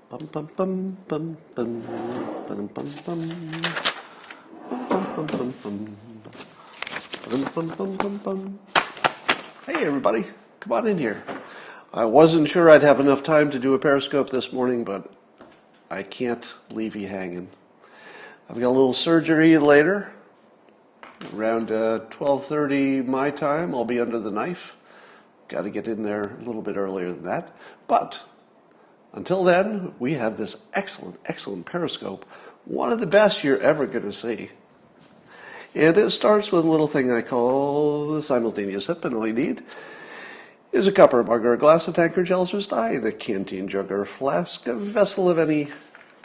Bum bum bum bum bum bum bum bum bum bum bum bum bum bum. Hey everybody, come on in here. I wasn't sure I'd have enough time to do a Periscope this morning, but I can't leave you hanging. I've got a little surgery later. Around 12:30 my time, I'll be under the knife. Got to get in there a little bit earlier than that. But until then, we have this excellent Periscope. One of the best you're ever going to see. And it starts with a little thing I call the simultaneous sip, and all you need is a cup or a mug or a glass, a tankard, chalice or stein, a canteen, jug or flask, a vessel of any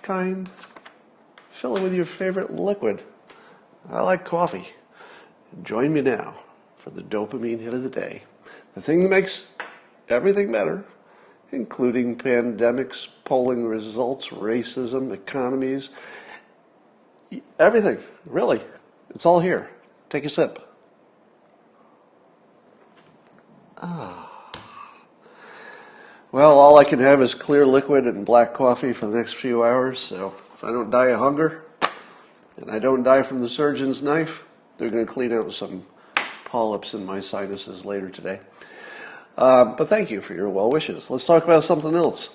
kind. Fill it with your favorite liquid. I like coffee. Join me now for the dopamine hit of the day. The thing that makes everything better, including pandemics, polling results, racism, economies, everything, really. It's all here. Take a sip. Well, all I can have is clear liquid and black coffee for the next few hours, so if I don't die of hunger and I don't die from the surgeon's knife, they're going to clean out some polyps in my sinuses later today. But thank you for your well wishes. Let's talk about something else.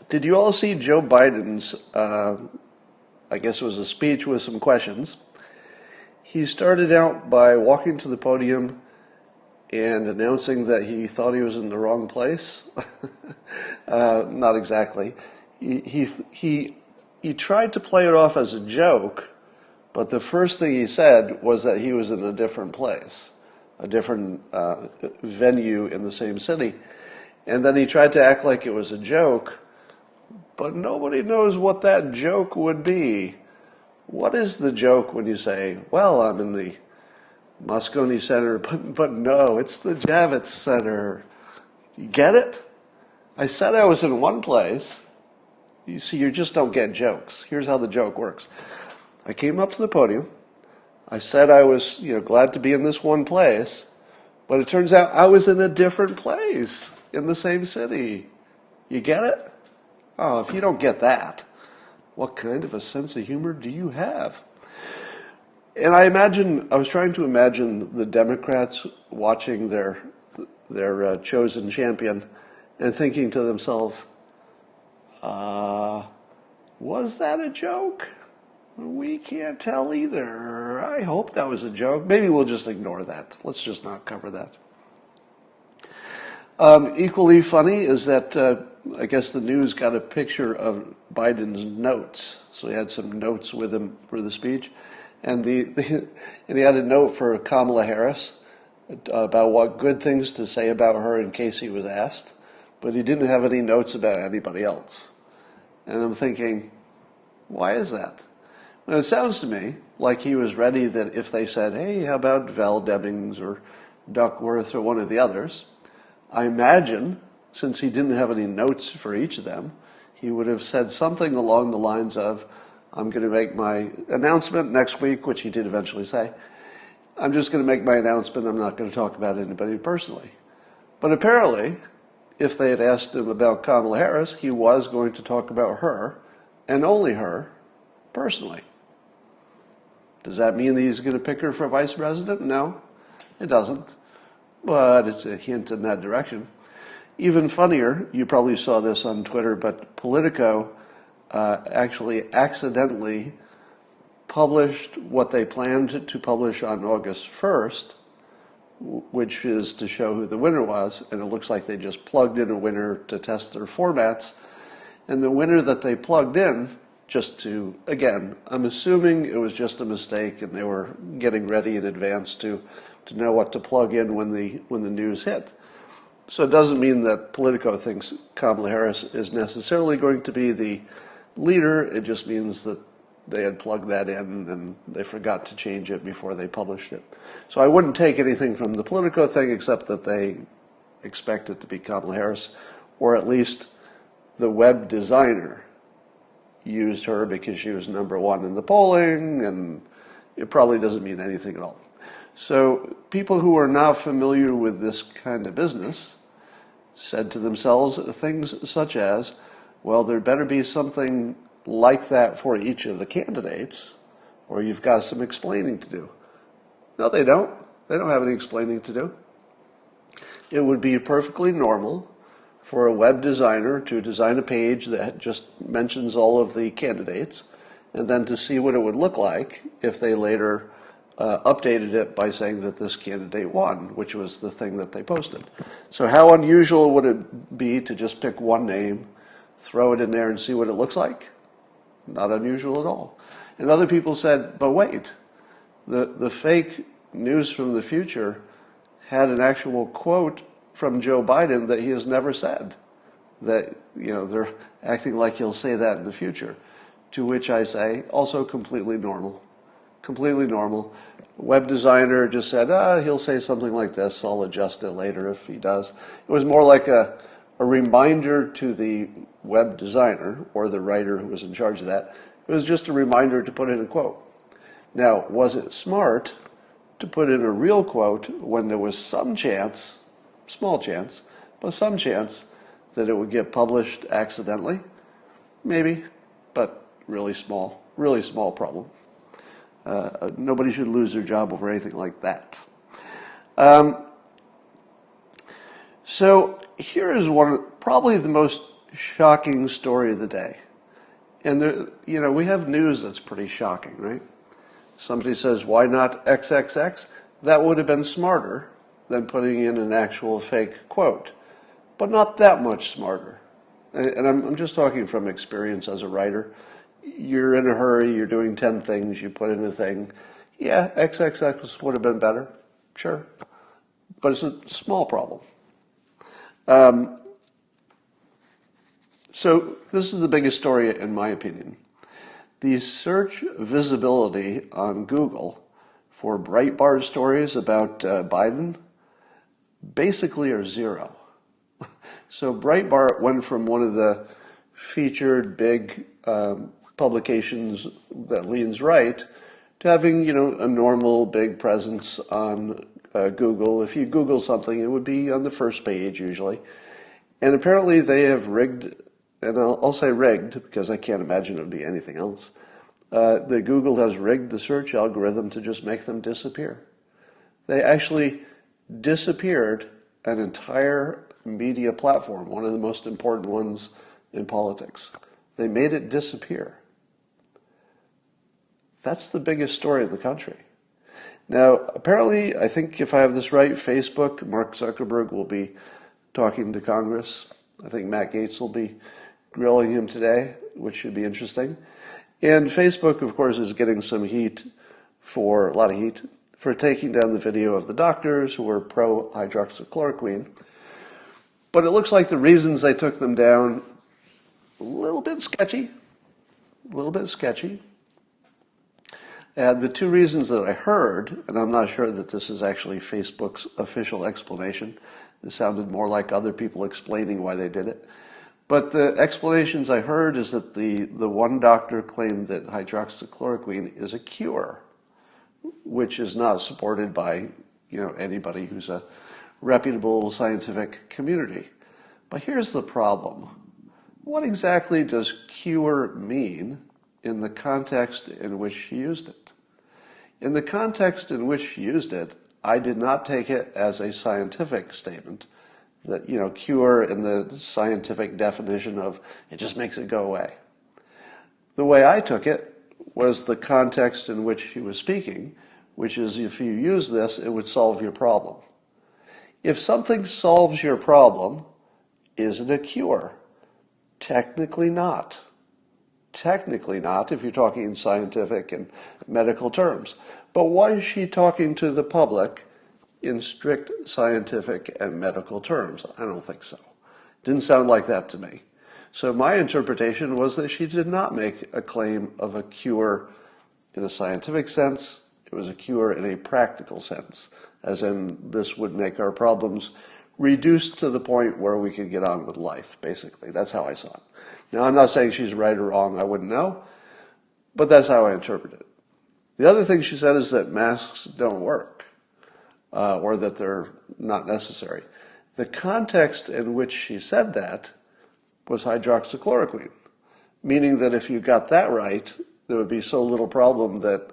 Did you all see Joe Biden's, I guess it was a speech with some questions? He started out by walking to the podium and announcing that he thought he was in the wrong place. Not exactly. He tried to play it off as a joke, but the first thing he said was that he was in a different place, a different venue in the same city. And then he tried to act like it was a joke, but nobody knows what that joke would be. What is the joke when you say, well, I'm in the Moscone Center, but no, it's the Javits Center. You get it? I said I was in one place. You see, you just don't get jokes. Here's how the joke works. I came up to the podium. I said I was, glad to be in this one place, but it turns out I was in a different place in the same city. You get it? Oh, if you don't get that, what kind of a sense of humor do you have? And I was trying to imagine the Democrats watching their chosen champion and thinking to themselves, was that a joke? We can't tell either. I hope that was a joke. Maybe we'll just ignore that. Let's just not cover that. Equally funny is that I guess the news got a picture of Biden's notes. So he had some notes with him for the speech. And and he had a note for Kamala Harris about what good things to say about her in case he was asked. But he didn't have any notes about anybody else. And I'm thinking, why is that? Well, it sounds to me like he was ready that if they said, hey, how about Val Demings or Duckworth or one of the others, I imagine, since he didn't have any notes for each of them, he would have said something along the lines of, I'm going to make my announcement next week, which he did eventually say. I'm just going to make my announcement. I'm not going to talk about anybody personally. But apparently, if they had asked him about Kamala Harris, he was going to talk about her, and only her, personally. Does that mean that he's going to pick her for vice president? No, it doesn't. But it's a hint in that direction. Even funnier, you probably saw this on Twitter, but Politico actually accidentally published what they planned to publish on August 1st, which is to show who the winner was, and it looks like they just plugged in a winner to test their formats. And the winner that they plugged in, again, I'm assuming it was just a mistake and they were getting ready in advance to know what to plug in when the news hit. So it doesn't mean that Politico thinks Kamala Harris is necessarily going to be the leader. It just means that they had plugged that in and they forgot to change it before they published it. So I wouldn't take anything from the Politico thing except that they expect it to be Kamala Harris, or at least the web designer used her because she was number one in the polling, and it probably doesn't mean anything at all. So people who are not familiar with this kind of business said to themselves things such as, well, there better be something like that for each of the candidates, or you've got some explaining to do. No, they don't. They don't have any explaining to do. It would be perfectly normal for a web designer to design a page that just mentions all of the candidates, and then to see what it would look like if they later updated it by saying that this candidate won, which was the thing that they posted. So how unusual would it be to just pick one name, throw it in there and see what it looks like? Not unusual at all. And other people said, but wait, the fake news from the future had an actual quote from Joe Biden that he has never said. That, they're acting like he'll say that in the future. To which I say, also completely normal. Completely normal. Web designer just said, he'll say something like this. I'll adjust it later if he does. It was more like a reminder to the web designer or the writer who was in charge of that. It was just a reminder to put in a quote. Now, was it smart to put in a real quote when there was some chance, small chance, but some chance that it would get published accidentally? Maybe, but really small problem. Nobody should lose their job over anything like that. So here is probably the most shocking story of the day. And we have news that's pretty shocking, right? Somebody says, why not XXX? That would have been smarter than putting in an actual fake quote, but not that much smarter. And I'm just talking from experience as a writer. You're in a hurry, you're doing 10 things, you put in a thing. Yeah, XXX would have been better, sure. But it's a small problem. So this is the biggest story in my opinion. The search visibility on Google for Breitbart stories about Biden basically are zero. So Breitbart went from one of the featured big publications that leans right to having, a normal big presence on Google. If you Google something, it would be on the first page usually. And apparently they have rigged, and I'll say rigged because I can't imagine it would be anything else, that Google has rigged the search algorithm to just make them disappear. They actually disappeared an entire media platform, one of the most important ones in politics. They made it disappear. That's the biggest story in the country. Now, apparently, I think if I have this right, Facebook, Mark Zuckerberg will be talking to Congress. I think Matt Gaetz will be grilling him today, which should be interesting. And Facebook, of course, is getting some heat a lot of heat, for taking down the video of the doctors who were pro-hydroxychloroquine. But it looks like the reasons they took them down, a little bit sketchy. The two reasons that I heard, and I'm not sure that this is actually Facebook's official explanation. This sounded more like other people explaining why they did it. But the explanations I heard is that the one doctor claimed that hydroxychloroquine is a cure, which is not supported by anybody who's a reputable scientific community. But here's the problem. What exactly does cure mean in the context in which she used it? In the context in which she used it, I did not take it as a scientific statement that, cure in the scientific definition of it just makes it go away. The way I took it was the context in which she was speaking, which is if you use this, it would solve your problem. If something solves your problem, is it a cure? Technically not. Technically not, if you're talking in scientific and medical terms. But was she talking to the public in strict scientific and medical terms? I don't think so. Didn't sound like that to me. So my interpretation was that she did not make a claim of a cure in a scientific sense. It was a cure in a practical sense, as in this would make our problems reduced to the point where we could get on with life, basically. That's how I saw it. Now, I'm not saying she's right or wrong. I wouldn't know. But that's how I interpret it. The other thing she said is that masks don't work, or that they're not necessary. The context in which she said that was hydroxychloroquine, meaning that if you got that right, there would be so little problem that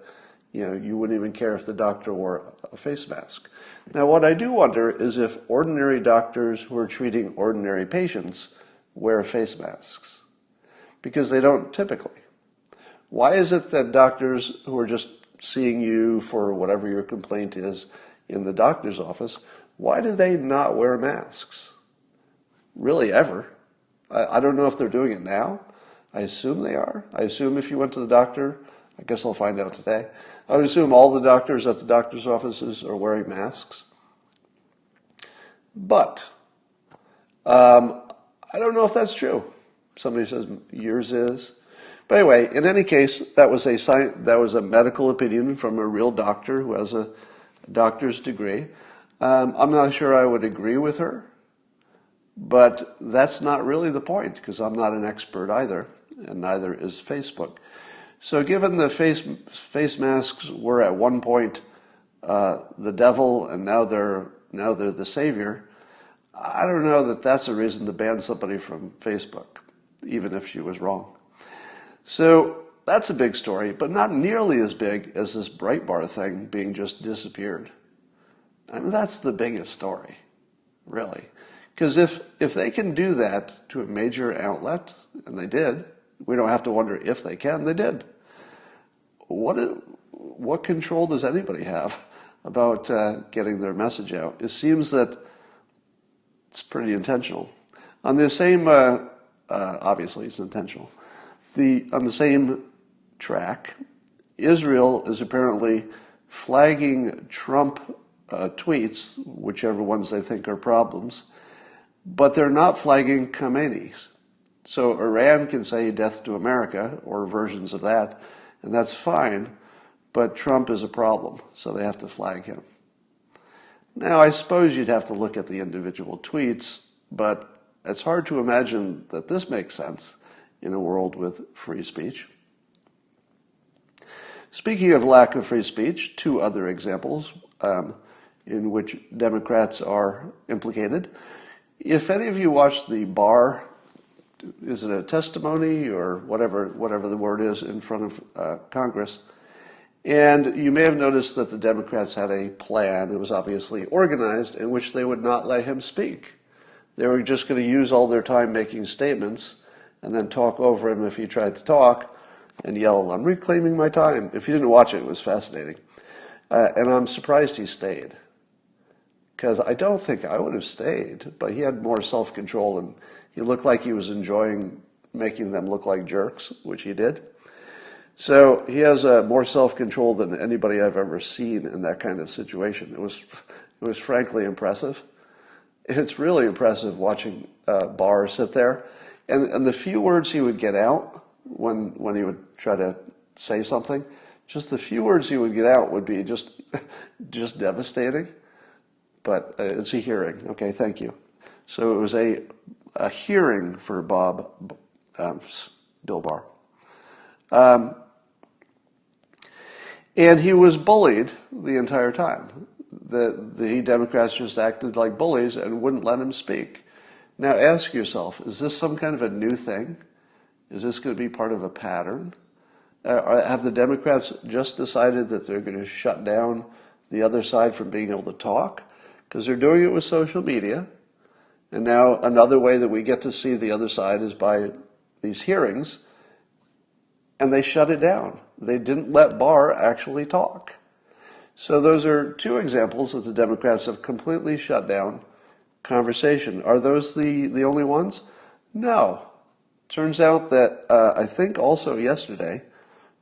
you wouldn't even care if the doctor wore a face mask. Now, what I do wonder is if ordinary doctors who are treating ordinary patients wear face masks, because they don't typically. Why is it that doctors who are just seeing you for whatever your complaint is in the doctor's office, why do they not wear masks? Really, ever? I don't know if they're doing it now. I assume they are. I assume if you went to the doctor, I guess I'll find out today. I would assume all the doctors at the doctor's offices are wearing masks. But I don't know if that's true. Somebody says yours is. But anyway, in any case, that was a medical opinion from a real doctor who has a doctor's degree. I'm not sure I would agree with her, but that's not really the point, because I'm not an expert either, and neither is Facebook. So given the face masks were at one point the devil, and now they're the savior, I don't know that that's a reason to ban somebody from Facebook, even if she was wrong. So that's a big story, but not nearly as big as this Breitbart thing being just disappeared. I mean, that's the biggest story, really. Because if they can do that to a major outlet, and they did, we don't have to wonder if they can, they did. What control does anybody have about getting their message out? It seems that it's pretty intentional. On the same, obviously it's intentional. On the same track, Israel is apparently flagging Trump tweets, whichever ones they think are problems, but they're not flagging Khamenei's. So Iran can say death to America, or versions of that, and that's fine, but Trump is a problem, so they have to flag him. Now, I suppose you'd have to look at the individual tweets, but it's hard to imagine that this makes sense in a world with free speech. Speaking of lack of free speech, two other examples in which Democrats are implicated. If any of you watched the Barr, is it a testimony or whatever the word is, in front of Congress, and you may have noticed that the Democrats had a plan, it was obviously organized, in which they would not let him speak. They were just going to use all their time making statements and then talk over him if he tried to talk and yell, "I'm reclaiming my time." If you didn't watch it, it was fascinating. And I'm surprised he stayed, because I don't think I would have stayed, but he had more self-control, and he looked like he was enjoying making them look like jerks, which he did. So he has more self-control than anybody I've ever seen in that kind of situation. It was frankly impressive. It's really impressive watching Barr sit there, and the few words he would get out when he would try to say something, just the few words he would get out would be just devastating. But it's a hearing. Okay, thank you. So it was a hearing for Bill Barr. And he was bullied the entire time. The Democrats just acted like bullies and wouldn't let him speak. Now ask yourself, is this some kind of a new thing? Is this going to be part of a pattern? Have the Democrats just decided that they're going to shut down the other side from being able to talk? Because they're doing it with social media. And now another way that we get to see the other side is by these hearings. And they shut it down. They didn't let Barr actually talk. So those are two examples that the Democrats have completely shut down conversation. Are those the only ones? No. Turns out that I think also yesterday,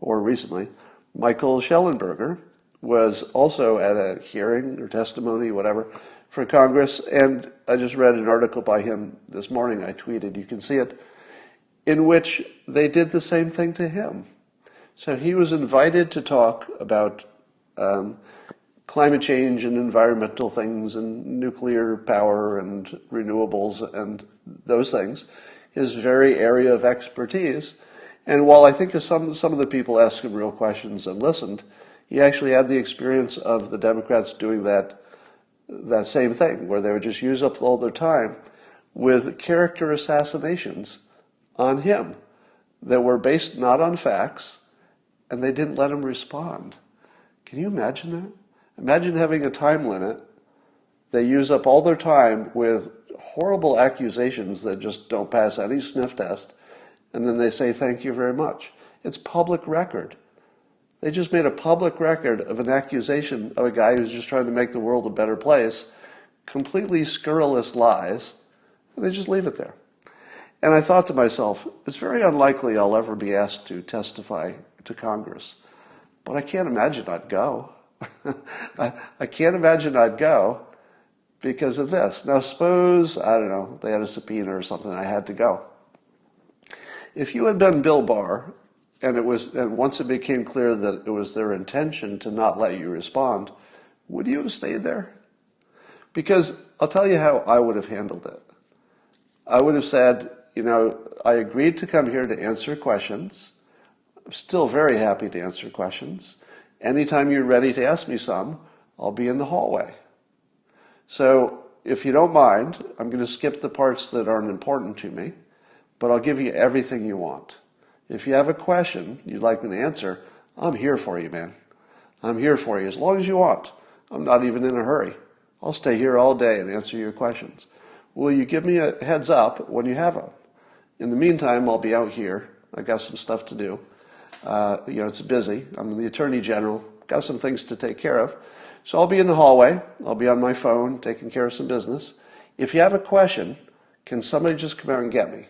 or recently, Michael Schellenberger was also at a hearing or testimony, whatever, for Congress. And I just read an article by him this morning. I tweeted, you can see it, in which they did the same thing to him. So he was invited to talk about climate change and environmental things and nuclear power and renewables and those things, his very area of expertise. And while I think some of the people asked him real questions and listened, he actually had the experience of the Democrats doing that same thing, where they would just use up all their time. with character assassinations on him that were based not on facts, and they didn't let him respond. Can you imagine that? Imagine having a time limit. They use up all their time with horrible accusations that just don't pass any sniff test, and then they say thank you very much. It's public record. They just made a public record of an accusation of a guy who's just trying to make the world a better place, completely scurrilous lies, and they just leave it there. And I thought to myself, it's very unlikely I'll ever be asked to testify to Congress, but I can't imagine I'd go. I can't imagine I'd go because of this. Now suppose, I don't know, they had a subpoena or something, I had to go. If you had been Bill Barr, and once it became clear that it was their intention to not let you respond, would you have stayed there? Because I'll tell you how I would have handled it. I would have said, I agreed to come here to answer questions. I'm still very happy to answer questions. Anytime you're ready to ask me some, I'll be in the hallway. So if you don't mind, I'm going to skip the parts that aren't important to me, but I'll give you everything you want. If you have a question you'd like me to answer, I'm here for you, man. I'm here for you as long as you want. I'm not even in a hurry. I'll stay here all day and answer your questions. Will you give me a heads up when you have them? In the meantime, I'll be out here. I've got some stuff to do. It's busy. I'm the Attorney General. Got some things to take care of. So I'll be in the hallway. I'll be on my phone taking care of some business. If you have a question, can somebody just come out and get me?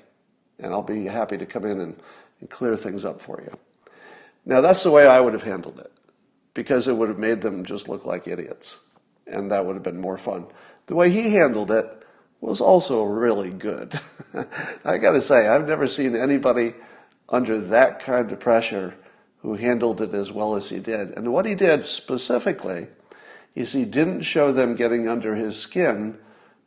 And I'll be happy to come in and clear things up for you. Now, that's the way I would have handled it, because it would have made them just look like idiots, and that would have been more fun. The way he handled it was also really good. I got to say, I've never seen anybody under that kind of pressure who handled it as well as he did. And what he did specifically is he didn't show them getting under his skin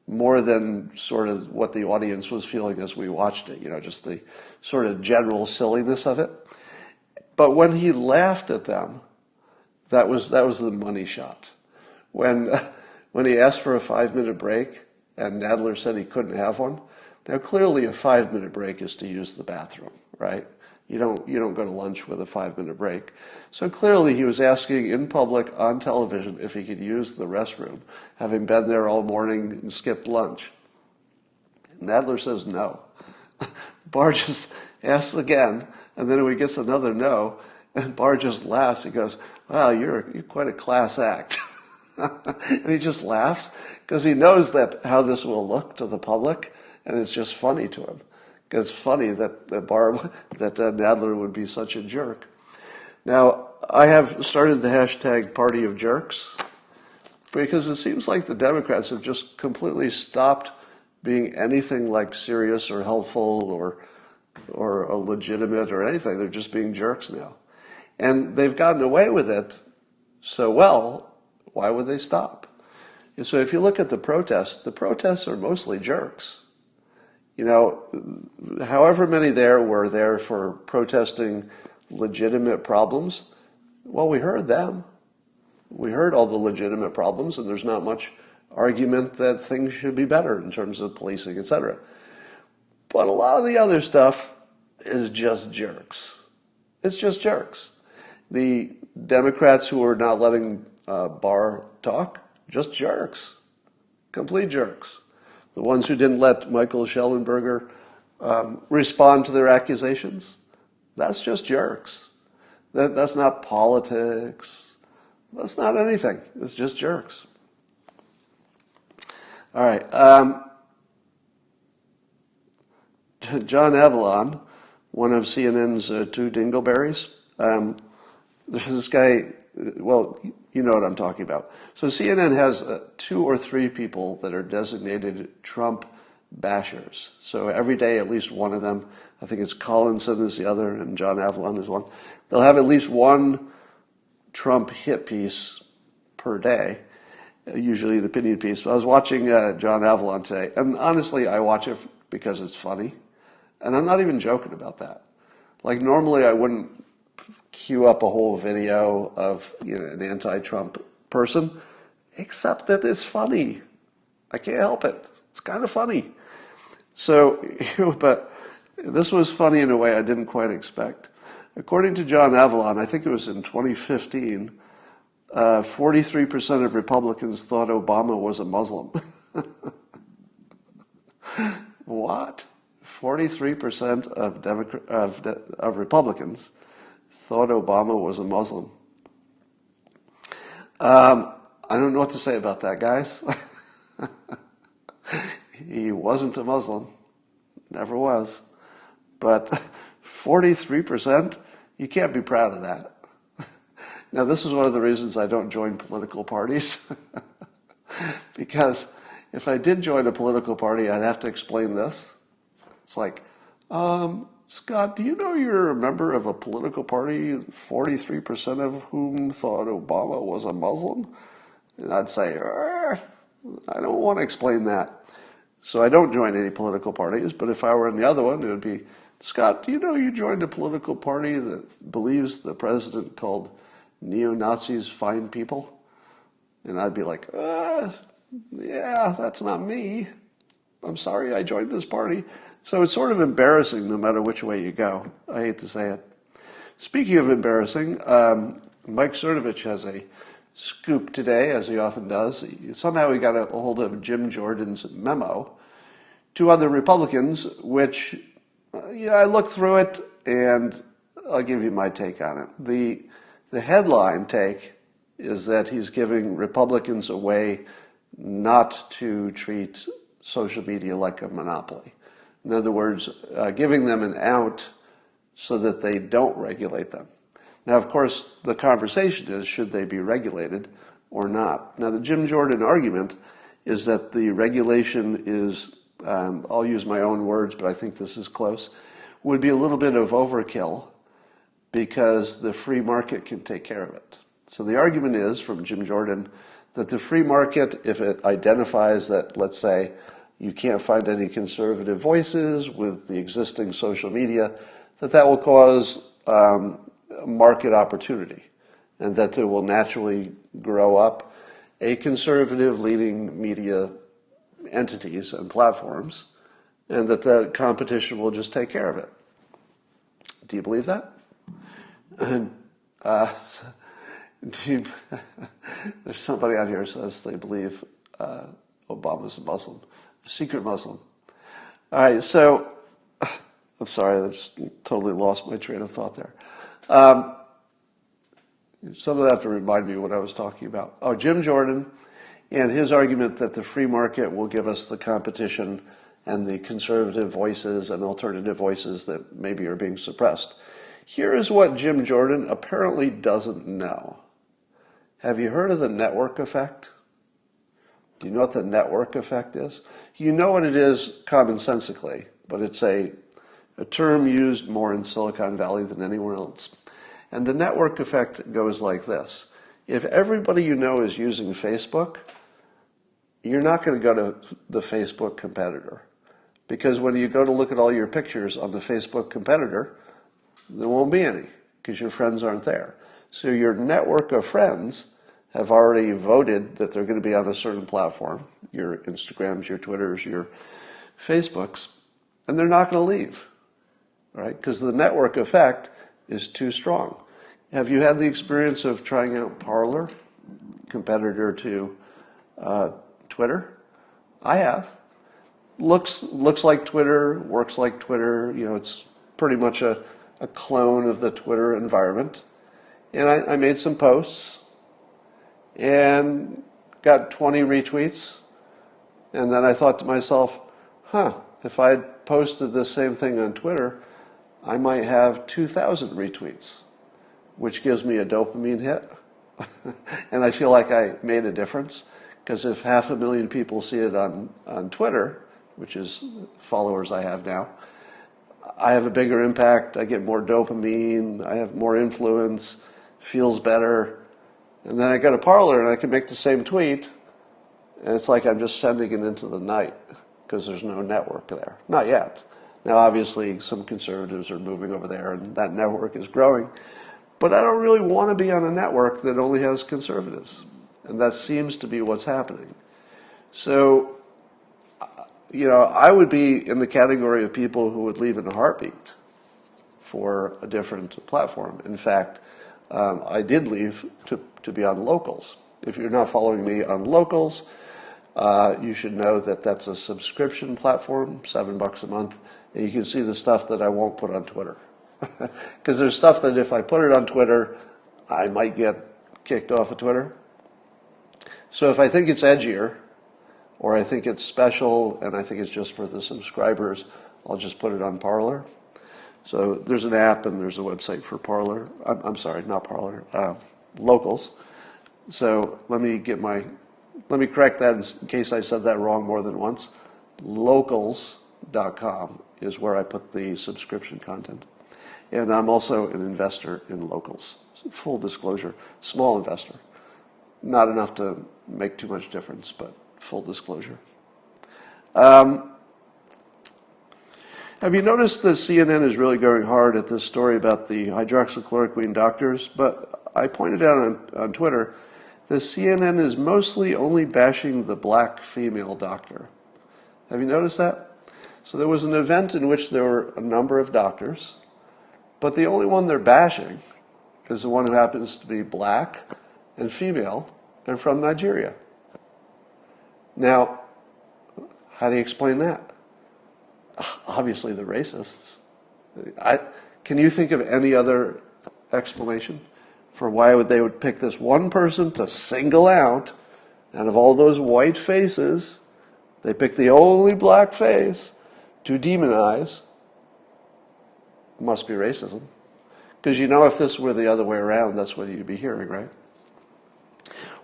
more than sort of what the audience was feeling as we watched it, just the sort of general silliness of it. But when he laughed at them, that was the money shot. When he asked for a 5-minute break and Nadler said he couldn't have one, now clearly a 5-minute break is to use the bathroom, right? You don't go to lunch with a 5-minute break. So clearly he was asking in public on television if he could use the restroom, having been there all morning and skipped lunch. Nadler says no. Barr just asks again, and then he gets another no, and Barr just laughs. He goes, wow, you're quite a class act. And he just laughs because he knows that how this will look to the public, and it's just funny to him. It's funny that Nadler would be such a jerk. Now, I have started the hashtag Party of Jerks because it seems like the Democrats have just completely stopped being anything like serious or helpful or a legitimate or anything. They're just being jerks now. And they've gotten away with it so well, why would they stop? And so if you look at the protests are mostly jerks. However many there were there for protesting legitimate problems, well, we heard them. We heard all the legitimate problems, and there's not much argument that things should be better in terms of policing, etc. But a lot of the other stuff is just jerks. It's just jerks. The Democrats who are not letting Barr talk, just jerks. Complete jerks. The ones who didn't let Michael Schellenberger respond to their accusations, that's just jerks. That's not politics. That's not anything. It's just jerks. All right. John Avlon, one of CNN's two dingleberries, there's this guy, well, you know what I'm talking about. So CNN has 2 or 3 people that are designated Trump bashers. So every day, at least one of them, I think it's Collinson is the other, and John Avlon is one. They'll have at least one Trump hit piece per day, usually an opinion piece. But I was watching John Avlon today, and honestly, I watch it because it's funny. And I'm not even joking about that. Like normally I wouldn't queue up a whole video of an anti-Trump person, except that it's funny. I can't help it. It's kind of funny. So, but this was funny in a way I didn't quite expect. According to John Avalon, I think it was in 2015, 43% of Republicans thought Obama was a Muslim. What? 43% of Republicans thought Obama was a Muslim. I don't know what to say about that, guys. He wasn't a Muslim. Never was. But 43%? You can't be proud of that. Now, this is one of the reasons I don't join political parties. Because if I did join a political party, I'd have to explain this. It's like, Scott, do you know you're a member of a political party, 43% of whom thought Obama was a Muslim? And I'd say, I don't want to explain that. So I don't join any political parties, but if I were in the other one, it would be, Scott, do you know you joined a political party that believes the president called neo-Nazis fine people? And I'd be like, yeah, that's not me. I'm sorry I joined this party. So it's sort of embarrassing no matter which way you go. I hate to say it. Speaking of embarrassing, Mike Cernovich has a scoop today, as he often does. Somehow he got a hold of Jim Jordan's memo to other Republicans, which, I looked through it, and I'll give you my take on it. The headline take is that he's giving Republicans a way not to treat social media like a monopoly. In other words, giving them an out so that they don't regulate them. Now, of course, the conversation is, should they be regulated or not? Now, the Jim Jordan argument is that the regulation is, I'll use my own words, but I think this is close, would be a little bit of overkill because the free market can take care of it. So the argument is, from Jim Jordan, that the free market, if it identifies that, let's say, you can't find any conservative voices with the existing social media, that will cause market opportunity, and that there will naturally grow up a conservative leading media entities and platforms, and that the competition will just take care of it. Do you believe that? And, there's somebody out here who says they believe Obama's a Muslim, a secret Muslim. All right, so I'm sorry, I just totally lost my train of thought there. Some of that have to remind me what I was talking about. Oh, Jim Jordan and his argument that the free market will give us the competition and the conservative voices and alternative voices that maybe are being suppressed. Here is what Jim Jordan apparently doesn't know. Have you heard of the network effect? Do you know what the network effect is? You know what it is commonsensically, but it's a term used more in Silicon Valley than anywhere else. And the network effect goes like this. If everybody you know is using Facebook, you're not going to go to the Facebook competitor. Because when you go to look at all your pictures on the Facebook competitor, there won't be any, because your friends aren't there. So your network of friends have already voted that they're going to be on a certain platform, your Instagrams, your Twitters, your Facebooks, and they're not going to leave, right? Because the network effect is too strong. Have you had the experience of trying out Parler, competitor to Twitter? I have. Looks like Twitter, works like Twitter. It's pretty much a clone of the Twitter environment. And I made some posts and got 20 retweets. And then I thought to myself, if I had posted this same thing on Twitter, I might have 2,000 retweets, which gives me a dopamine hit. And I feel like I made a difference, because if 500,000 people see it on Twitter, which is followers I have now, I have a bigger impact, I get more dopamine, I have more influence, feels better. And then I go to Parler and I can make the same tweet, and it's like I'm just sending it into the night, because there's no network there. Not yet. Now, obviously, some conservatives are moving over there, and that network is growing. But I don't really want to be on a network that only has conservatives. And that seems to be what's happening. So I would be in the category of people who would leave in a heartbeat for a different platform. In fact, I did leave to be on Locals. If you're not following me on Locals, you should know that that's a subscription platform, $7 a month, and you can see the stuff that I won't put on Twitter. Because there's stuff that if I put it on Twitter, I might get kicked off of Twitter. So if I think it's edgier, or I think it's special, and I think it's just for the subscribers, I'll just put it on Parler. So there's an app and there's a website for Parler. I'm sorry, not Parler, Locals. So let me correct that in case I said that wrong more than once. Locals.com is where I put the subscription content. And I'm also an investor in Locals. Full disclosure, small investor. Not enough to make too much difference, but full disclosure. Have you noticed that CNN is really going hard at this story about the hydroxychloroquine doctors? But I pointed out on Twitter that CNN is mostly only bashing the black female doctor. Have you noticed that? So there was an event in which there were a number of doctors, but the only one they're bashing is the one who happens to be black and female and from Nigeria. Now, how do you explain that? Obviously, the racists. Can you think of any other explanation for why they would pick this one person to single out, and of all those white faces, they pick the only black face to demonize? It must be racism. Because if this were the other way around, that's what you'd be hearing, right?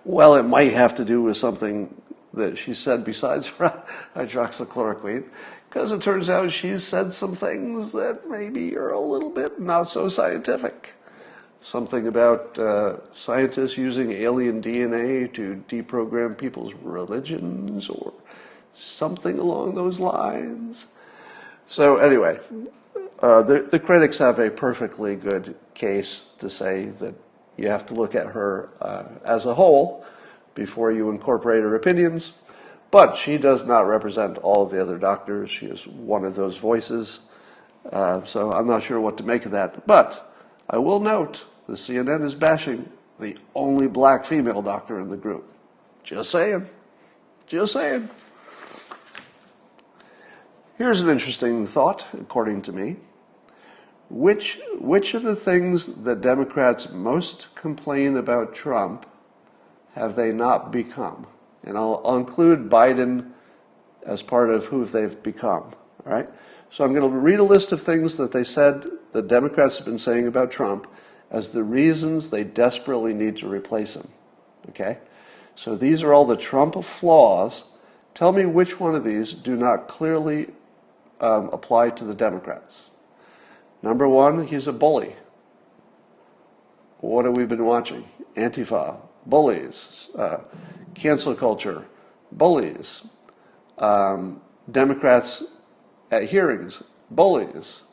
Well, it might have to do with something that she said besides hydroxychloroquine, because it turns out she's said some things that maybe are a little bit not so scientific. Something about scientists using alien DNA to deprogram people's religions or something along those lines. So anyway, the critics have a perfectly good case to say that you have to look at her as a whole before you incorporate her opinions. But she does not represent all of the other doctors. She is one of those voices. So I'm not sure what to make of that. But I will note the CNN is bashing the only black female doctor in the group. Just saying. Just saying. Here's an interesting thought, according to me. Which of the things that Democrats most complain about Trump have they not become? And I'll include Biden as part of who they've become. All right? So I'm going to read a list of things that they said the Democrats have been saying about Trump as the reasons they desperately need to replace him. Okay? So these are all the Trump flaws. Tell me which one of these do not clearly apply to the Democrats. Number one, he's a bully. What have we been watching? Antifa, bullies, cancel culture, bullies, Democrats at hearings, bullies,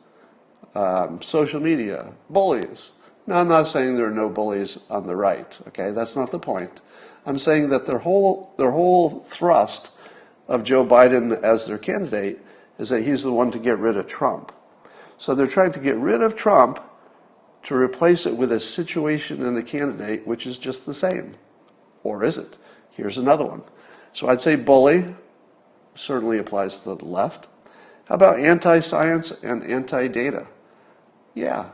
social media, bullies. Now, I'm not saying there are no bullies on the right, okay? That's not the point. I'm saying that their whole thrust of Joe Biden as their candidate is that he's the one to get rid of Trump. So they're trying to get rid of Trump to replace it with a situation in the candidate which is just the same. Or is it? Here's another one. So I'd say bully certainly applies to the left. How about anti-science and anti-data? Yeah,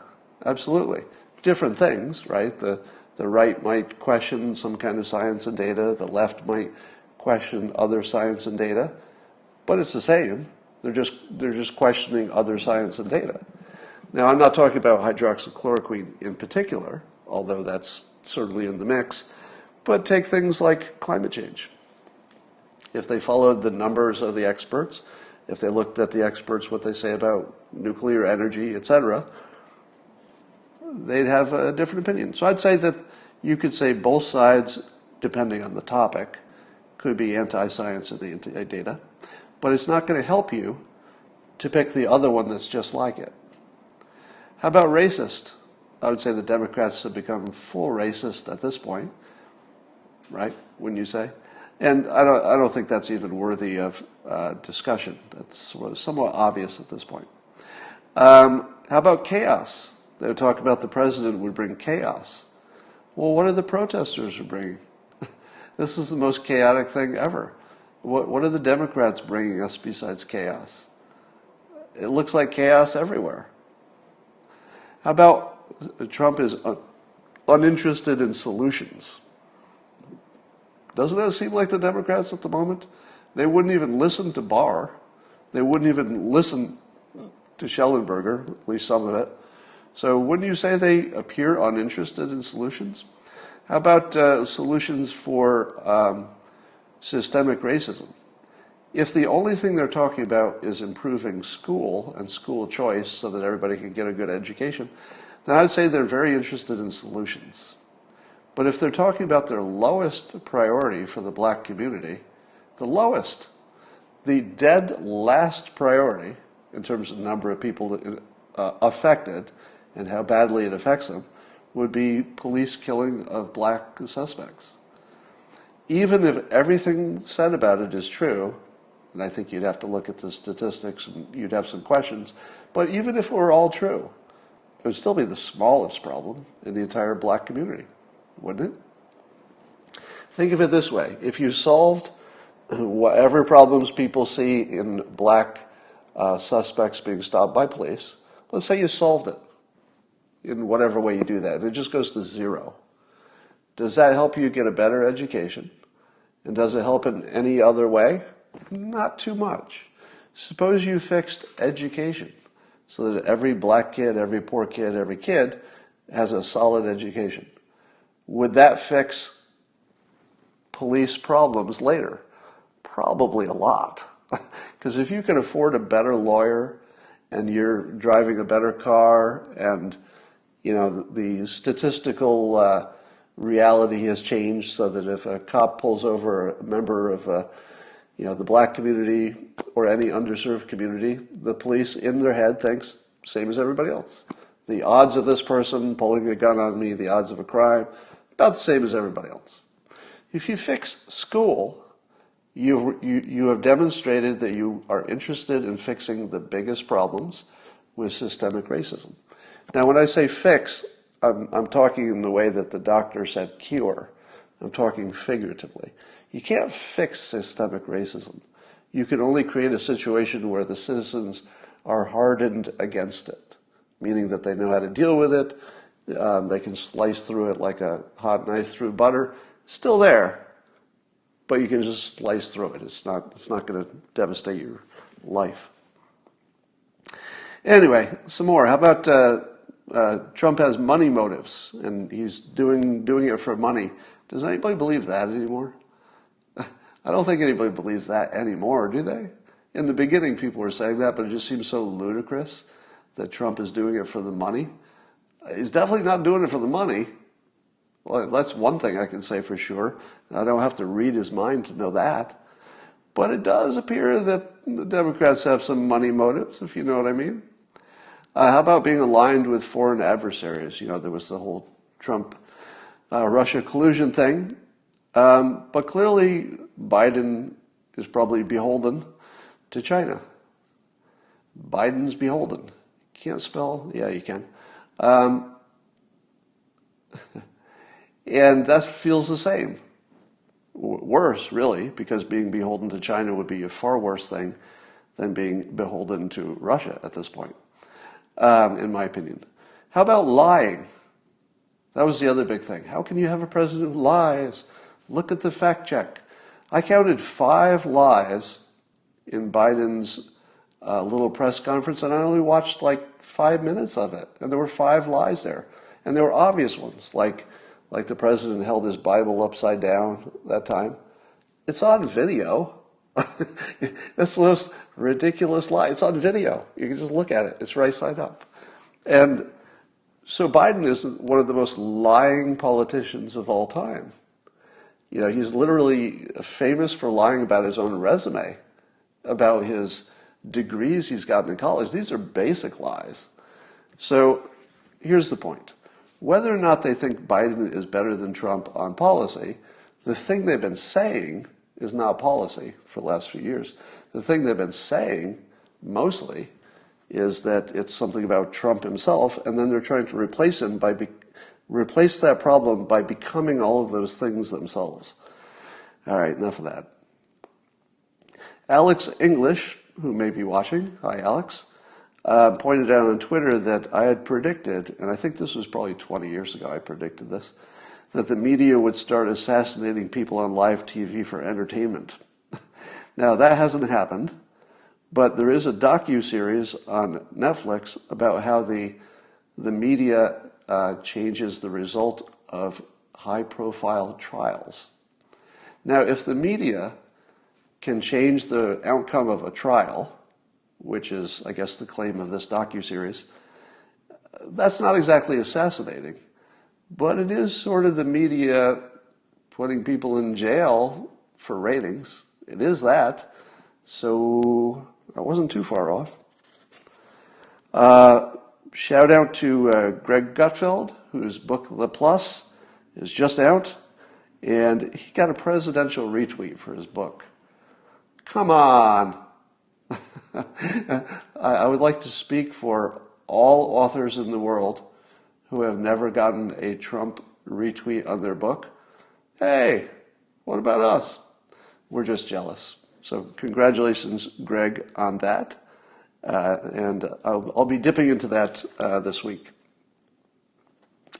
absolutely. Different things, right? The right might question some kind of science and data. The left might question other science and data. But it's the same. They're just questioning other science and data. Now, I'm not talking about hydroxychloroquine in particular, although that's certainly in the mix, but take things like climate change. If they followed the numbers of the experts, if they looked at the experts, what they say about nuclear energy, etc., they'd have a different opinion. So I'd say that you could say both sides, depending on the topic, could be anti-science and anti-data, but it's not going to help you to pick the other one that's just like it. How about racist? I would say the Democrats have become full racist at this point, right? Wouldn't you say? And I don't think that's even worthy of discussion. That's somewhat obvious at this point. How about chaos? They would talk about the president would bring chaos. Well, what are the protesters bringing? This is the most chaotic thing ever. What are the Democrats bringing us besides chaos? It looks like chaos everywhere. How about Trump is uninterested in solutions? Doesn't that seem like the Democrats at the moment? They wouldn't even listen to Barr. They wouldn't even listen to Schellenberger, at least some of it. So wouldn't you say they appear uninterested in solutions? How about solutions for systemic racism? If the only thing they're talking about is improving school and school choice so that everybody can get a good education, then I'd say they're very interested in solutions. But if they're talking about their lowest priority for the black community, the lowest, the dead last priority in terms of the number of people affected and how badly it affects them, would be police killing of black suspects. Even if everything said about it is true, and I think you'd have to look at the statistics and you'd have some questions, but even if it were all true, it would still be the smallest problem in the entire black community, wouldn't it? Think of it this way. If you solved whatever problems people see in black suspects being stopped by police, let's say you solved it in whatever way you do that, it just goes to zero. Does that help you get a better education? And does it help in any other way? Not too much. Suppose you fixed education so that every black kid, every poor kid, every kid has a solid education. Would that fix police problems later? Probably a lot. Because if you can afford a better lawyer and you're driving a better car and the statistical reality has changed so that if a cop pulls over a member of the black community or any underserved community, the police in their head thinks same as everybody else. The odds of this person pulling a gun on me, the odds of a crime, about the same as everybody else. If you fix school, you have demonstrated that you are interested in fixing the biggest problems with systemic racism. Now, when I say fix, I'm talking in the way that the doctor said cure. I'm talking figuratively. You can't fix systemic racism. You can only create a situation where the citizens are hardened against it, meaning that they know how to deal with it. They can slice through it like a hot knife through butter. Still there, but you can just slice through it. It's not going to devastate your life. Anyway, some more. How about Trump has money motives, and he's doing it for money. Does anybody believe that anymore? I don't think anybody believes that anymore, do they? In the beginning, people were saying that, but it just seems so ludicrous that Trump is doing it for the money. He's definitely not doing it for the money. Well, that's one thing I can say for sure. I don't have to read his mind to know that. But it does appear that the Democrats have some money motives, if you know what I mean. How about being aligned with foreign adversaries? There was the whole Trump-Russia collusion thing. But clearly, Biden is probably beholden to China. Biden's beholden. Can't spell? Yeah, you can. And that feels the same. Worse, really, because being beholden to China would be a far worse thing than being beholden to Russia at this point, in my opinion. How about lying? That was the other big thing. How can you have a president who lies? Look at the fact check. I counted 5 lies in Biden's little press conference, and I only watched like 5 minutes of it. And there were 5 lies there. And there were obvious ones, like the president held his Bible upside down that time. It's on video. That's the most ridiculous lie. It's on video. You can just look at it. It's right side up. And so Biden is one of the most lying politicians of all time. He's literally famous for lying about his own resume, about his degrees he's gotten in college. These are basic lies. So here's the point. Whether or not they think Biden is better than Trump on policy, the thing they've been saying is not policy for the last few years. The thing they've been saying, mostly, is that it's something about Trump himself, and then they're trying to replace him replace that problem by becoming all of those things themselves. All right, enough of that. Alex English, who may be watching, hi Alex, pointed out on Twitter that I had predicted, and I think this was probably 20 years ago I predicted this, that the media would start assassinating people on live TV for entertainment. Now, that hasn't happened, but there is a docu-series on Netflix about how the media changes the result of high-profile trials. Now, if the media can change the outcome of a trial, which is, I guess, the claim of this docu-series, that's not exactly assassinating, but it is sort of the media putting people in jail for ratings. It is that, so I wasn't too far off. Shout out to Greg Gutfeld, whose book The Plus is just out, and he got a presidential retweet for his book. Come on! I would like to speak for all authors in the world who have never gotten a Trump retweet on their book. Hey, what about us? We're just jealous. So congratulations, Greg, on that. And I'll be dipping into that this week.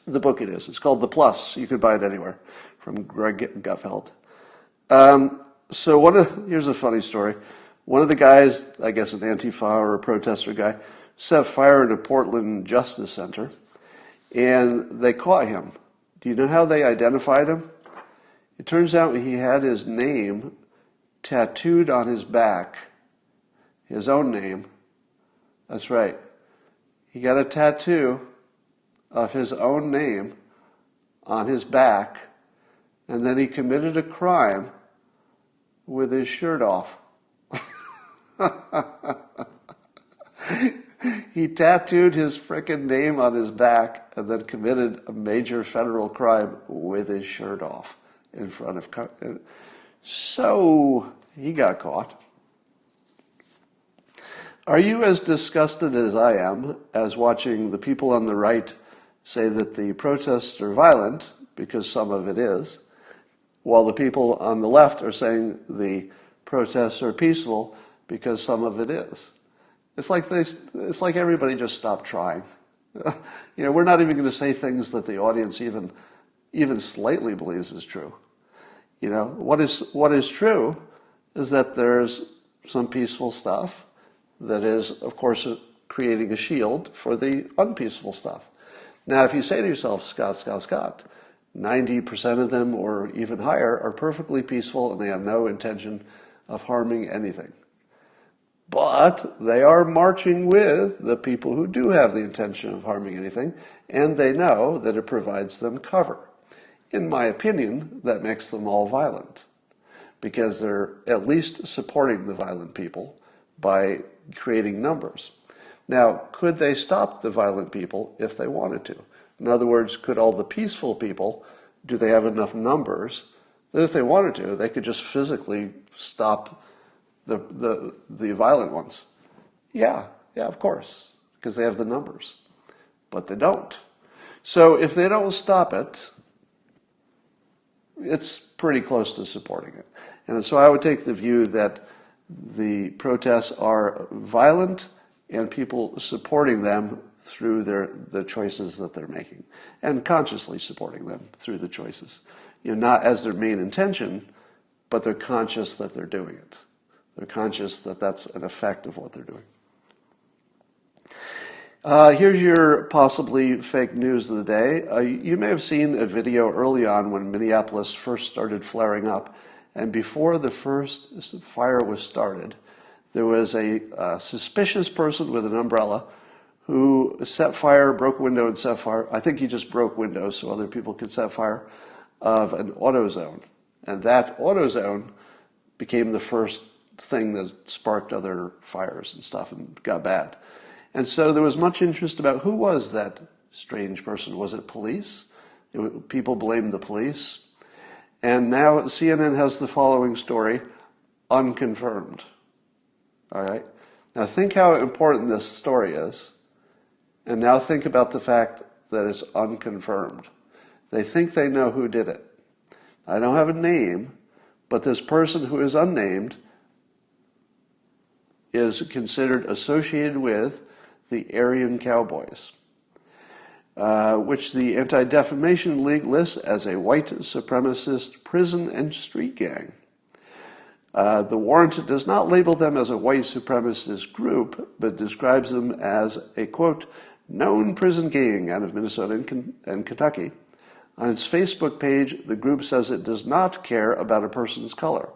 The book it is. It's called The Plus. You could buy it anywhere from Greg Gutfeld. So here's a funny story. One of the guys, I guess an Antifa or a protester guy, set fire in a Portland Justice Center, and they caught him. Do you know how they identified him? It turns out he had his name tattooed on his back, his own name. That's right. He got a tattoo of his own name on his back, and then he committed a crime with his shirt off. He tattooed his frickin' name on his back and then committed a major federal crime with his shirt off in front of... So, he got caught. Are you as disgusted as I am as watching the people on the right say that the protests are violent, because some of it is, while the people on the left are saying the protests are peaceful because some of it is? It's like everybody just stopped trying. We're not even going to say things that the audience even slightly believes is true. What is true is that there's some peaceful stuff that is, of course, creating a shield for the unpeaceful stuff. Now, if you say to yourself, Scott, 90% of them or even higher are perfectly peaceful and they have no intention of harming anything. But they are marching with the people who do have the intention of harming anything, and they know that it provides them cover. In my opinion, that makes them all violent, because they're at least supporting the violent people by creating numbers. Now, could they stop the violent people if they wanted to? In other words, could all the peaceful people, do they have enough numbers that if they wanted to, they could just physically stop the violent ones? Yeah, of course, because they have the numbers. But they don't. So if they don't stop it, it's pretty close to supporting it. And so I would take the view that the protests are violent and people supporting them through the choices that they're making, and consciously supporting them through the choices. Not as their main intention, but they're conscious that they're doing it. They're conscious that that's an effect of what they're doing. Here's your possibly fake news of the day. You may have seen a video early on when Minneapolis first started flaring up, and before the first fire was started, there was a suspicious person with an umbrella who broke a window and set fire. I think he just broke windows so other people could set fire of an AutoZone. And that AutoZone became the first thing that sparked other fires and stuff and got bad. And so there was much interest about who was that strange person. Was it police? People blamed the police. And now CNN has the following story, unconfirmed. All right? Now think how important this story is. And now think about the fact that it's unconfirmed. They think they know who did it. I don't have a name, but this person who is unnamed is considered associated with the Aryan Cowboys, which the Anti-Defamation League lists as a white supremacist prison and street gang. The warrant does not label them as a white supremacist group, but describes them as a, quote, known prison gang out of Minnesota and Kentucky. On its Facebook page, the group says it does not care about a person's color.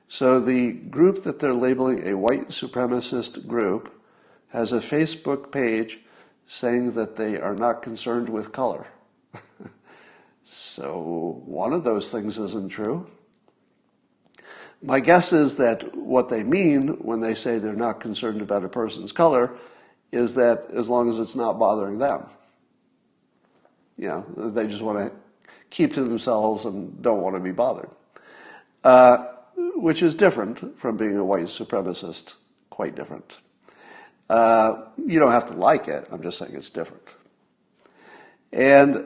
So the group that they're labeling a white supremacist group has a Facebook page saying that they are not concerned with color. So one of those things isn't true. My guess is that what they mean when they say they're not concerned about a person's color is that as long as it's not bothering them. You know, they just want to keep to themselves and don't want to be bothered. Which is different from being a white supremacist, quite different. You don't have to like it, I'm just saying it's different. And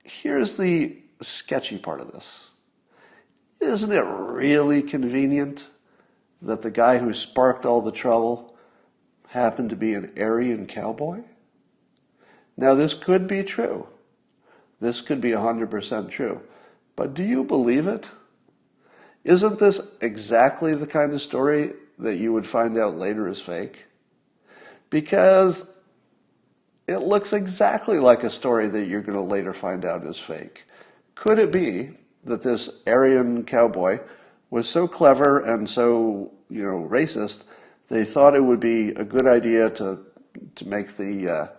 here's the sketchy part of this. Isn't it really convenient that the guy who sparked all the trouble happened to be an Aryan cowboy? Now, this could be true. This could be 100% true. But do you believe it? Isn't this exactly the kind of story that you would find out later is fake? Because it looks exactly like a story that you're going to later find out is fake. Could it be that this Aryan cowboy was so clever and so, racist, they thought it would be a good idea to make the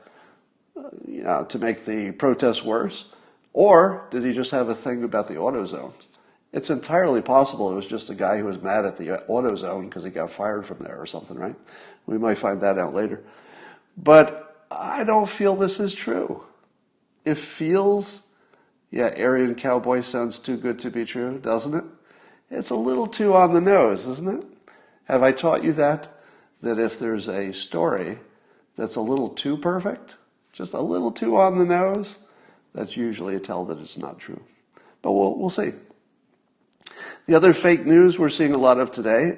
protests worse? Or did he just have a thing about the AutoZone? It's entirely possible it was just a guy who was mad at the AutoZone because he got fired from there or something, right? We might find that out later. But I don't feel this is true. It feels, Aryan cowboy sounds too good to be true, doesn't it? It's a little too on the nose, isn't it? Have I taught you that if there's a story that's a little too perfect, just a little too on the nose, that's usually a tell that it's not true. But we'll see. The other fake news we're seeing a lot of today,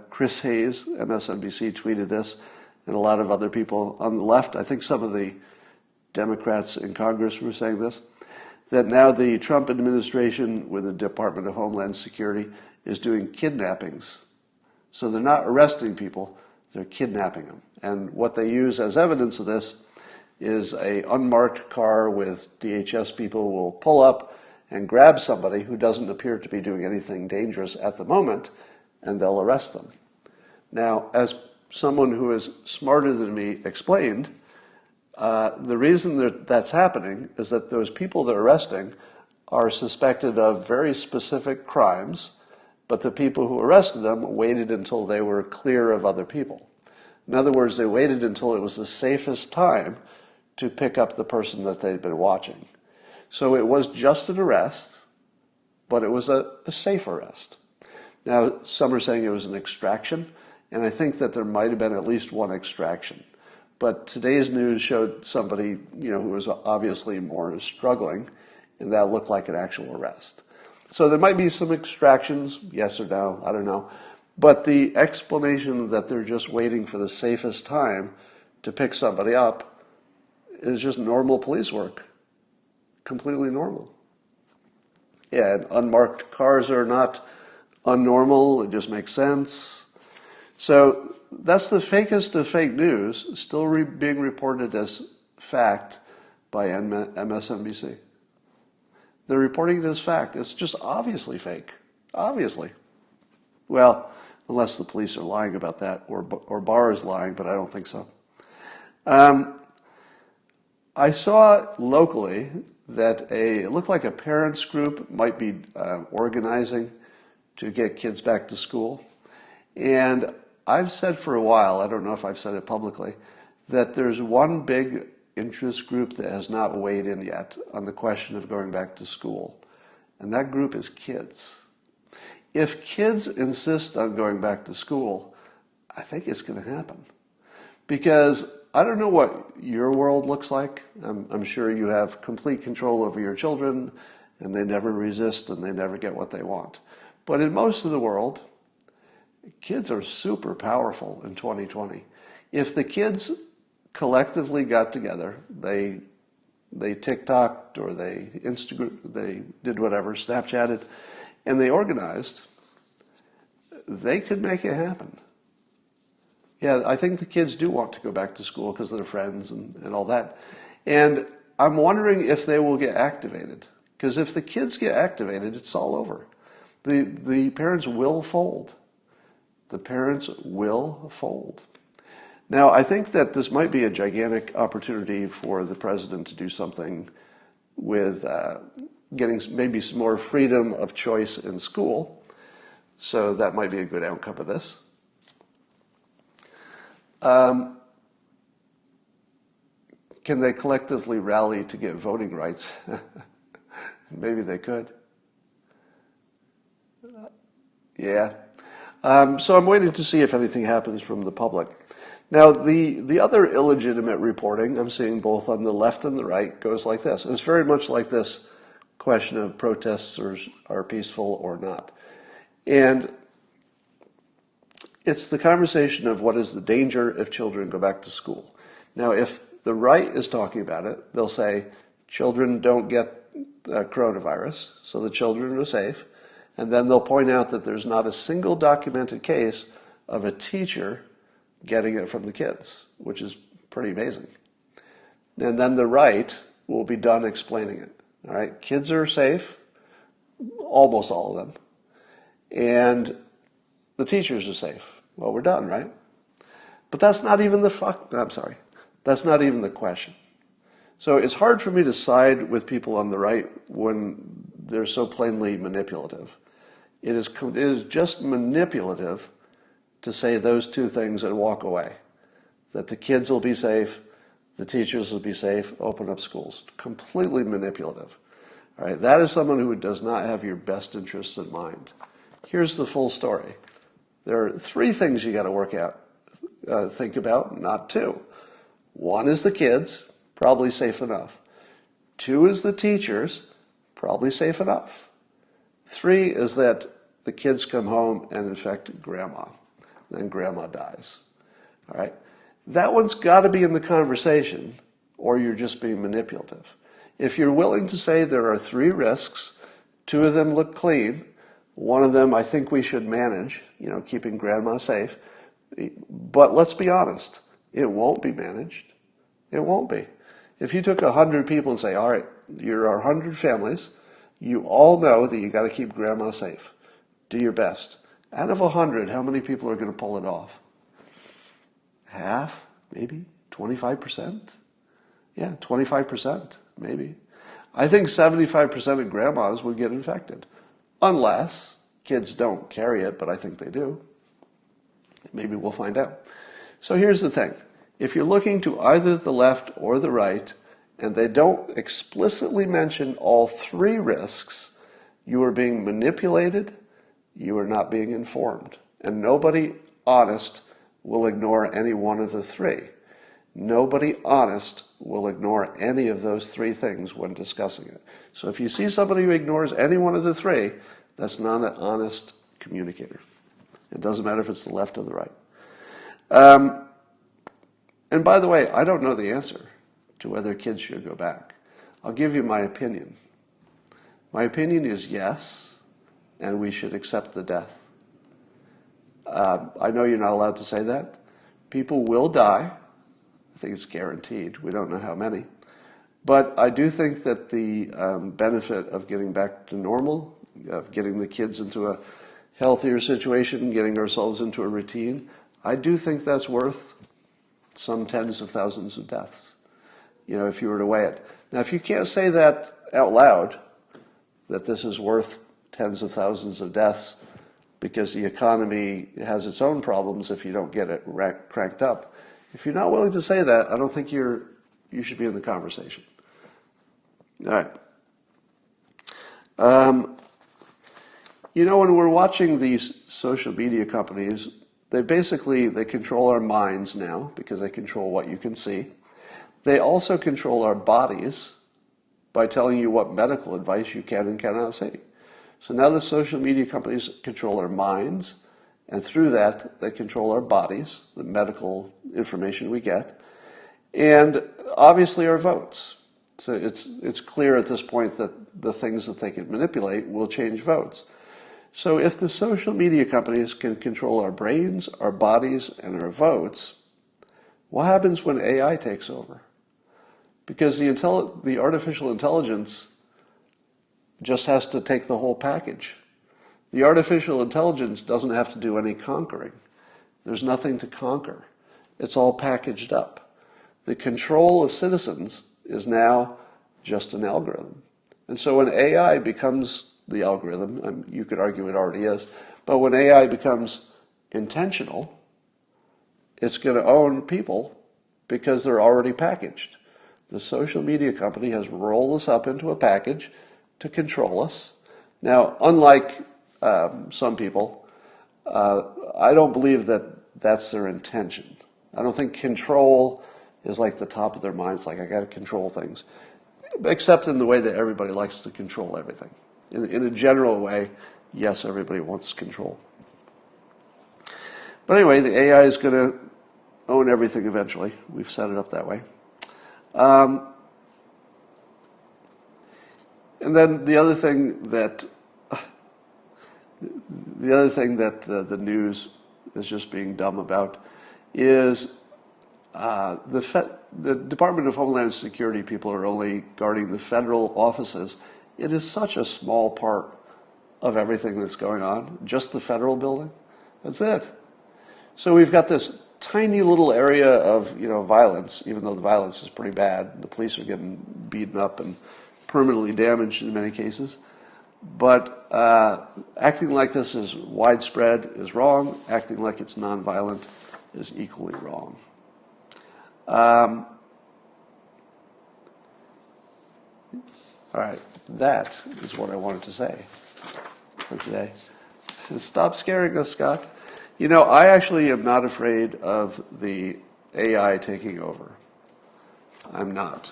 Chris Hayes, MSNBC, tweeted this, and a lot of other people on the left, I think some of the Democrats in Congress were saying this, that now the Trump administration with the Department of Homeland Security is doing kidnappings. So they're not arresting people, they're kidnapping them. And what they use as evidence of this is a unmarked car with DHS people will pull up and grab somebody who doesn't appear to be doing anything dangerous at the moment, and they'll arrest them. Now, as someone who is smarter than me explained, the reason that that's happening is that those people they're arresting are suspected of very specific crimes, but the people who arrested them waited until they were clear of other people. In other words, they waited until it was the safest time to pick up the person that they'd been watching. So it was just an arrest, but it was a safe arrest. Now, some are saying it was an extraction, and I think that there might have been at least one extraction. But today's news showed somebody, who was obviously more struggling, and that looked like an actual arrest. So there might be some extractions, yes or no, I don't know. But the explanation that they're just waiting for the safest time to pick somebody up is just normal police work. Completely normal. Yeah, and unmarked cars are not unnormal. It just makes sense. So that's the fakest of fake news, still being reported as fact by MSNBC. They're reporting it as fact. It's just obviously fake. Obviously. Well, unless the police are lying about that, or Barr is lying, but I don't think so. I saw locally that it looked like a parents group might be organizing to get kids back to school. And I've said for a while, I don't know if I've said it publicly, that there's one big interest group that has not weighed in yet on the question of going back to school. and that group is kids. If kids insist on going back to school, I think it's going to happen. Because I don't know what your world looks like. I'm sure you have complete control over your children, and they never resist and they never get what they want. But in most of the world, kids are super powerful in 2020. If the kids collectively got together, they TikToked or they Instagram, they did whatever, Snapchatted, and they organized, they could make it happen. Yeah, I think the kids do want to go back to school because of their friends and all that. And I'm wondering if they will get activated. Because if the kids get activated, it's all over. The parents will fold. The parents will fold. Now, I think that this might be a gigantic opportunity for the president to do something with getting maybe some more freedom of choice in school. So that might be a good outcome of this. Can they collectively rally to get voting rights? Maybe they could. Yeah. So I'm waiting to see if anything happens from the public. Now, the other illegitimate reporting I'm seeing both on the left and the right goes like this. It's very much like this question of protests are peaceful or not. And it's the conversation of what is the danger if children go back to school. Now, if the right is talking about it, they'll say children don't get coronavirus, so the children are safe. And then they'll point out that there's not a single documented case of a teacher getting it from the kids, which is pretty amazing. And then the right will be done explaining it. All right, kids are safe, almost all of them, and the teachers are safe. Well, we're done, right? But that's not even that's not even the question. So it's hard for me to side with people on the right when they're so plainly manipulative. It is just manipulative to say those two things and walk away. That the kids will be safe, the teachers will be safe, open up schools. Completely manipulative. All right, that is someone who does not have your best interests in mind. Here's the full story. There are three things you got to think about, not two. One is the kids, probably safe enough. Two is the teachers, probably safe enough. Three is that the kids come home and infect grandma. Then grandma dies. All right? That one's got to be in the conversation, or you're just being manipulative. If you're willing to say there are three risks, two of them look clean, one of them I think we should manage, keeping grandma safe. But let's be honest, it won't be managed. It won't be. If you took 100 people and say, all right, you're our 100 families, you all know that you got to keep grandma safe. Do your best. Out of 100, how many people are going to pull it off? Half, maybe? 25%? Yeah, 25%, maybe. I think 75% of grandmas would get infected. Unless kids don't carry it, but I think they do. Maybe we'll find out. So here's the thing. If you're looking to either the left or the right, and they don't explicitly mention all three risks, you are being manipulated, you are not being informed. And nobody honest will ignore any one of the three. Nobody honest will ignore any of those three things when discussing it. So if you see somebody who ignores any one of the three, that's not an honest communicator. It doesn't matter if it's the left or the right. And by the way, I don't know the answer to whether kids should go back. I'll give you my opinion. My opinion is yes, and we should accept the death. I know you're not allowed to say that. People will die. I think it's guaranteed. We don't know how many. But I do think that the benefit of getting back to normal, of getting the kids into a healthier situation, getting ourselves into a routine, I do think that's worth some tens of thousands of deaths, if you were to weigh it. Now, if you can't say that out loud, that this is worth tens of thousands of deaths because the economy has its own problems if you don't get it cranked up, if you're not willing to say that, I don't think you should be in the conversation. All right. When we're watching these social media companies, they control our minds now because they control what you can see. They also control our bodies by telling you what medical advice you can and cannot see. So now the social media companies control our minds, and through that, they control our bodies, the medical information we get, and obviously our votes. So it's clear at this point that the things that they can manipulate will change votes. So if the social media companies can control our brains, our bodies, and our votes, what happens when AI takes over? Because the artificial intelligence just has to take the whole package. The artificial intelligence doesn't have to do any conquering. There's nothing to conquer. It's all packaged up. The control of citizens is now just an algorithm. And so when AI becomes the algorithm, you could argue it already is, but when AI becomes intentional, it's going to own people because they're already packaged. The social media company has rolled us up into a package to control us. Now, unlike some people, I don't believe that that's their intention. I don't think control is like the top of their minds, like I got to control things, except in the way that everybody likes to control everything. In a general way, yes, everybody wants control. But anyway, the AI is going to own everything eventually. We've set it up that way. And then the other thing that the news is just being dumb about is the Department of Homeland Security people are only guarding the federal offices. It is such a small part of everything that's going on, just the federal building. That's it. So we've got this tiny little area of violence, even though the violence is pretty bad. The police are getting beaten up and permanently damaged in many cases. But acting like this is widespread is wrong. Acting like it's nonviolent is equally wrong. All right, that is what I wanted to say for today. Stop scaring us, Scott. I actually am not afraid of the AI taking over. I'm not.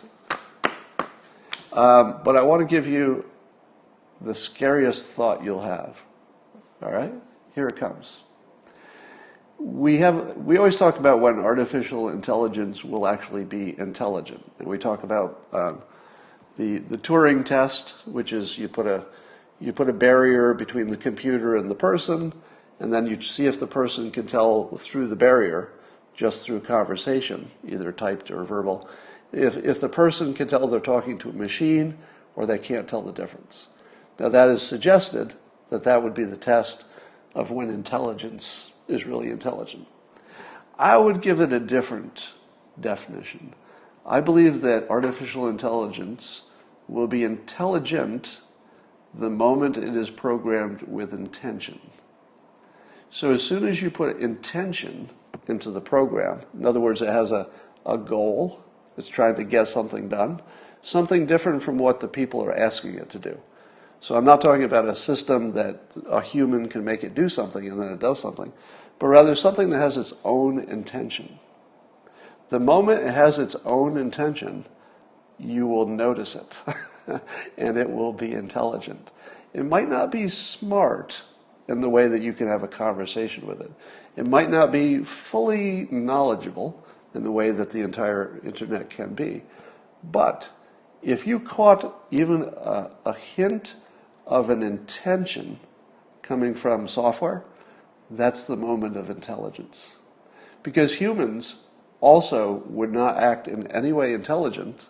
But I want to give you the scariest thought you'll have. All right? Here it comes. We always talk about when artificial intelligence will actually be intelligent. And we talk about the Turing test, which is you put a barrier between the computer and the person, and then you see if the person can tell through the barrier, just through conversation, either typed or verbal, if the person can tell they're talking to a machine or they can't tell the difference. Now that is suggested that would be the test of when intelligence is really intelligent. I would give it a different definition. I believe that artificial intelligence will be intelligent the moment it is programmed with intention. So as soon as you put intention into the program, in other words, it has a goal, it's trying to get something done, something different from what the people are asking it to do. So I'm not talking about a system that a human can make it do something and then it does something, but rather something that has its own intention. The moment it has its own intention, you will notice it, and it will be intelligent. It might not be smart in the way that you can have a conversation with it. It might not be fully knowledgeable in the way that the entire internet can be. But if you caught even a hint of an intention coming from software, that's the moment of intelligence. Because humans also would not act in any way intelligent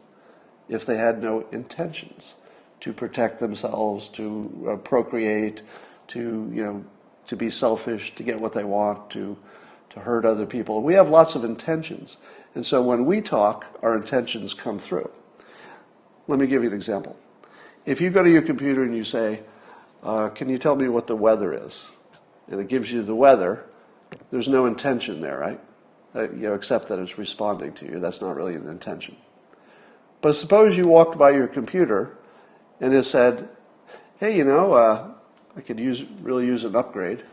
if they had no intentions to protect themselves, to procreate, to be selfish, to get what they want, to hurt other people. We have lots of intentions. And so when we talk, our intentions come through. Let me give you an example. If you go to your computer and you say, can you tell me what the weather is? And it gives you the weather, there's no intention there, right? Except that it's responding to you. That's not really an intention. But suppose you walked by your computer and it said, hey, I could really use an upgrade.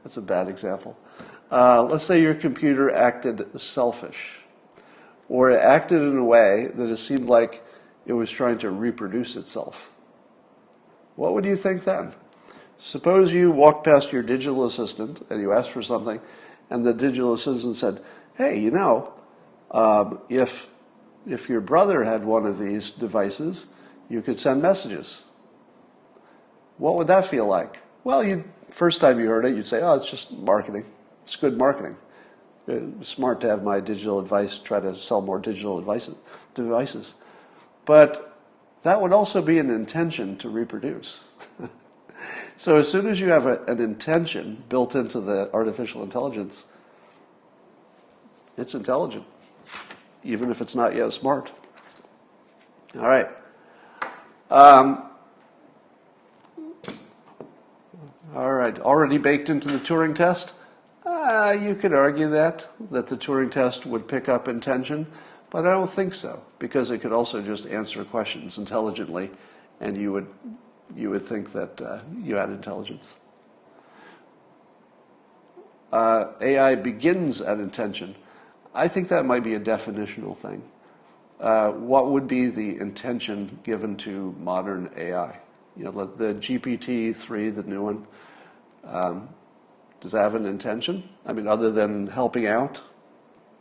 That's a bad example. Let's say your computer acted selfish, or it acted in a way that it seemed like it was trying to reproduce itself. What would you think then? Suppose you walked past your digital assistant and you asked for something, and the digital assistant said, hey, if your brother had one of these devices, you could send messages. What would that feel like? Well, first time you heard it, you'd say, oh, it's just marketing. It's good marketing. It's smart to have my digital advice try to sell more digital devices. But that would also be an intention to reproduce. So as soon as you have an intention built into the artificial intelligence, it's intelligent, even if it's not yet smart. All right. All right. Already baked into the Turing test? You could argue that the Turing test would pick up intention, but I don't think so, because it could also just answer questions intelligently, and you would think that you had intelligence. AI begins at intention. I think that might be a definitional thing. What would be the intention given to modern AI? The GPT-3, the new one, does that have an intention? I mean, other than helping out?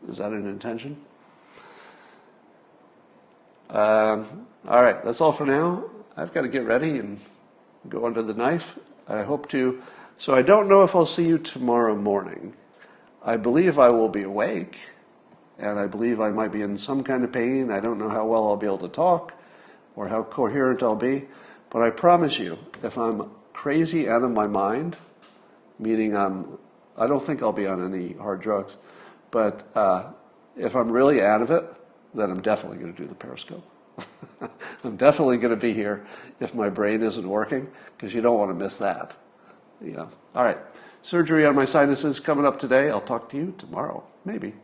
Is that an intention? All right, that's all for now. I've got to get ready and go under the knife. So I don't know if I'll see you tomorrow morning. I believe I will be awake, and I believe I might be in some kind of pain. I don't know how well I'll be able to talk or how coherent I'll be, but I promise you, if I'm crazy out of my mind, meaning I don't think I'll be on any hard drugs, but if I'm really out of it, then I'm definitely going to do the Periscope. I'm definitely going to be here if my brain isn't working, because you don't want to miss that. All right, surgery on my sinuses coming up today. I'll talk to you tomorrow, maybe.